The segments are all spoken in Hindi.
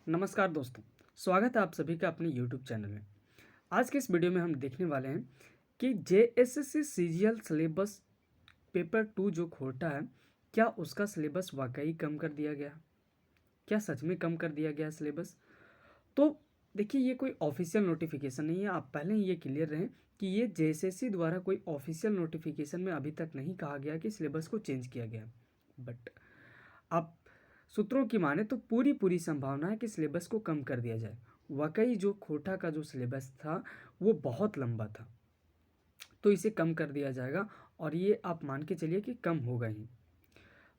नमस्कार दोस्तों, स्वागत है आप सभी का अपने यूट्यूब चैनल में। आज के इस वीडियो में हम देखने वाले हैं कि जेएसएससी सीजीएल सिलेबस पेपर 2 जो खोटा है, क्या उसका सिलेबस वाकई कम कर दिया गया? क्या सच में कम कर दिया गया सिलेबस? तो देखिए, ये कोई ऑफिशियल नोटिफिकेशन नहीं है। आप पहले ही ये क्लियर रहें कि ये जेएसएससी द्वारा कोई ऑफिशियल नोटिफिकेशन में अभी तक नहीं कहा गया कि सिलेबस को चेंज किया गया। बट आप सूत्रों की माने तो पूरी पूरी संभावना है कि सिलेबस को कम कर दिया जाए। वाकई जो खोटा का जो सिलेबस था वो बहुत लंबा था, तो इसे कम कर दिया जाएगा और ये आप मान के चलिए कि कम होगा ही।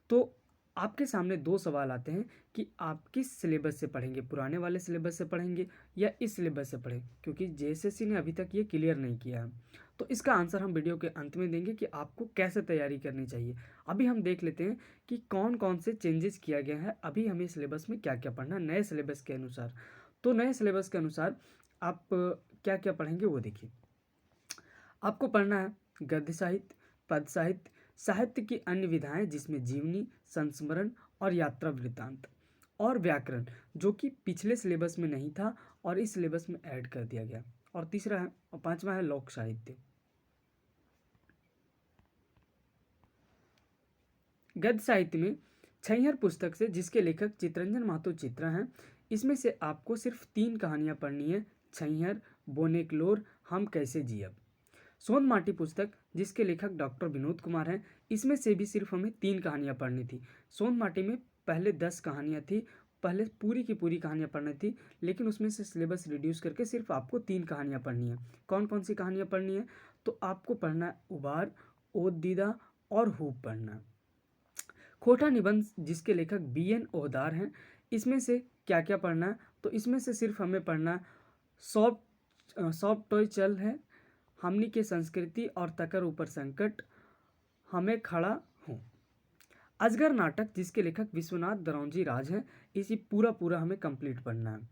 तो आपके सामने दो सवाल आते हैं कि आप किस सिलेबस से पढ़ेंगे, पुराने वाले सिलेबस से पढ़ेंगे या इस सिलेबस से पढ़ें, क्योंकि जेएसएससी ने अभी तक ये क्लियर नहीं किया है। तो इसका आंसर हम वीडियो के अंत में देंगे कि आपको कैसे तैयारी करनी चाहिए। अभी हम देख लेते हैं कि कौन कौन से चेंजेस किया गया है, अभी हमें सिलेबस में क्या क्या पढ़ना है नए सिलेबस के अनुसार। तो नए सिलेबस के अनुसार आप क्या क्या पढ़ेंगे वो देखिए। आपको पढ़ना है गद्य साहित्य, पद साहित्य, साहित्य की अन्य विधाएं जिसमें जीवनी, संस्मरण और यात्रा वृत्तांत, और व्याकरण जो कि पिछले सिलेबस में नहीं था और इस सिलेबस में ऐड कर दिया गया। और तीसरा है और पांचवा है लोक साहित्य। गद्य साहित्य में छैहर पुस्तक से, जिसके लेखक चितरंजन महतो चित्रा हैं, इसमें से आपको सिर्फ 3 कहानियां पढ़नी है। छैहर, बोनेकलोर, हम कैसे जियब। सोन माटी पुस्तक, जिसके लेखक डॉक्टर विनोद कुमार हैं, इसमें से भी सिर्फ हमें 3 कहानियां पढ़नी थी। सोन माटी में पहले 10 कहानियां थी, पहले पूरी की पूरी कहानियां पढ़नी थी, लेकिन उसमें से सिलेबस रिड्यूस करके सिर्फ आपको 3 कहानियां पढ़नी है। कौन कौन सी कहानियां पढ़नी है? तो आपको पढ़ना है उबार, ओद दीदा और हूब पढ़ना है। खोटा निबंध, जिसके लेखक बीएन ओहदार हैं, इसमें से क्या क्या पढ़ना है? तो इसमें से सिर्फ हमें पढ़ना है सॉफ्ट सॉफ्ट टॉय चल है, हमनी के संस्कृति और तकर ऊपर संकट, हमें खड़ा हूँ। अजगर नाटक, जिसके लेखक विश्वनाथ दरौंजी राज हैं, इसी पूरा पूरा हमें कंप्लीट पढ़ना है।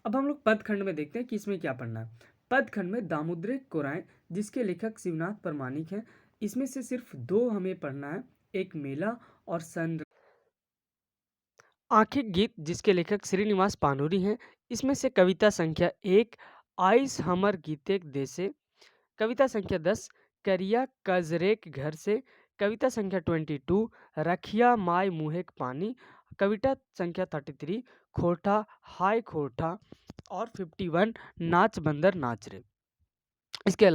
अब हम लोग पद खंड में देखते हैं कि इसमें क्या पढ़ना है। पद खंड में दामुद्रिक कोराएं, जिसके लेखक शिवनाथ परमाणिक हैं, इसमें से सिर्फ 2 हमें पढ़ना है, एक मेला और सन। आंखिक गीत, जिसके लेखक श्रीनिवास पानूरी हैं, इसमें से कविता संख्या 1 आइस हमर गीतेक देसे, कविता संख्या 10 करिया कजरेक घर से, कविता संख्या 22 रखिया माय मुहेक पानी, कविता संख्या 33 खोटा हाय खोटा, और 51 नाच बंदर नाच रे। इसके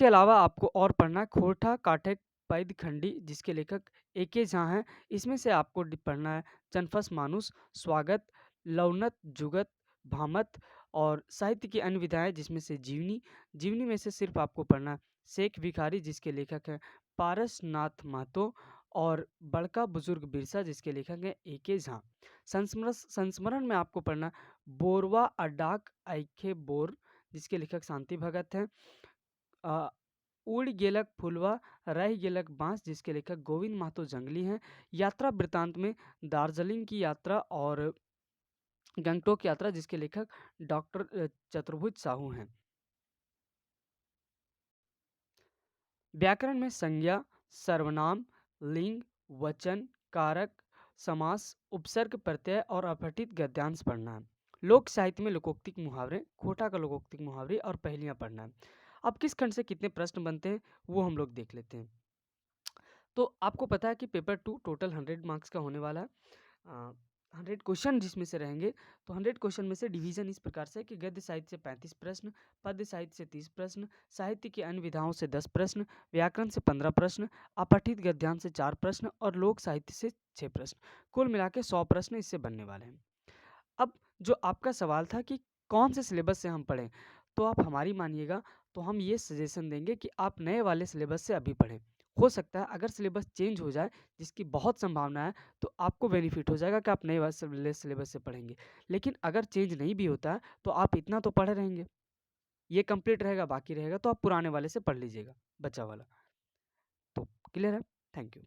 अलावा आपको और पढ़ना है खोटा काठे पैद खंडी, जिसके लेखक एके झा हैं, इसमें से आपको पढ़ना है चनफस मानुस, स्वागत, लौनत जुगत, भामत और साहित्य की अन्य विधाएं, जिसमें से जीवनी। जीवनी में से सिर्फ आपको पढ़ना है शेख भिखारी, जिसके लेखक हैं पारस नाथ महतो, और बड़का बुजुर्ग बिरसा, जिसके लेखक हैं एके झा। संस्मरण में आपको पढ़ना बोरवा अडाक आइखे बोर, जिसके लेखक शांति भगत हैं। उड़ गेलक फुलवा रह गेलक बांस, जिसके लेखक गोविंद महतो जंगली हैं। यात्रा वृत्तांत में दार्जिलिंग की यात्रा और गंगटोक यात्रा, जिसके लेखक डॉक्टर चतुर्भुज साहू हैं। व्याकरण में संज्ञा, सर्वनाम, लिंग, वचन, कारक, समास, उपसर्ग, प्रत्यय और अपठित गद्यांश पढ़ना है। लोक साहित्य में लोकोक्तिक मुहावरे, खोटा का लोकोक्तिक मुहावरे और पहेलियां पढ़ना है। अब किस खंड से कितने प्रश्न बनते हैं वो हम लोग देख लेते हैं। तो आपको पता है कि पेपर 2 टोटल 100 मार्क्स का होने वाला है। 100 क्वेश्चन जिसमें से रहेंगे, तो 100 क्वेश्चन में से डिवीजन इस प्रकार से है कि गद्य साहित्य से 35 प्रश्न, पद्य साहित्य से 30 प्रश्न, साहित्य की अन्य विधाओं से 10 प्रश्न, व्याकरण से 15 प्रश्न, अपठित गद्यांश से 4 प्रश्न और लोक साहित्य से 6 प्रश्न। कुल मिला के 100 प्रश्न इससे बनने वाले हैं। अब जो आपका सवाल था कि कौन से सिलेबस से हम पढ़ें, तो आप हमारी मानिएगा तो हम ये सजेशन देंगे कि आप नए वाले सिलेबस से अभी पढ़ें। हो सकता है अगर सिलेबस चेंज हो जाए, जिसकी बहुत संभावना है, तो आपको बेनिफिट हो जाएगा कि आप नए वाले सिलेबस से पढ़ेंगे। लेकिन अगर चेंज नहीं भी होता है तो आप इतना तो पढ़े रहेंगे, ये कंप्लीट रहेगा, बाकी रहेगा तो आप पुराने वाले से पढ़ लीजिएगा, बचा वाला। तो क्लियर है? Thank you.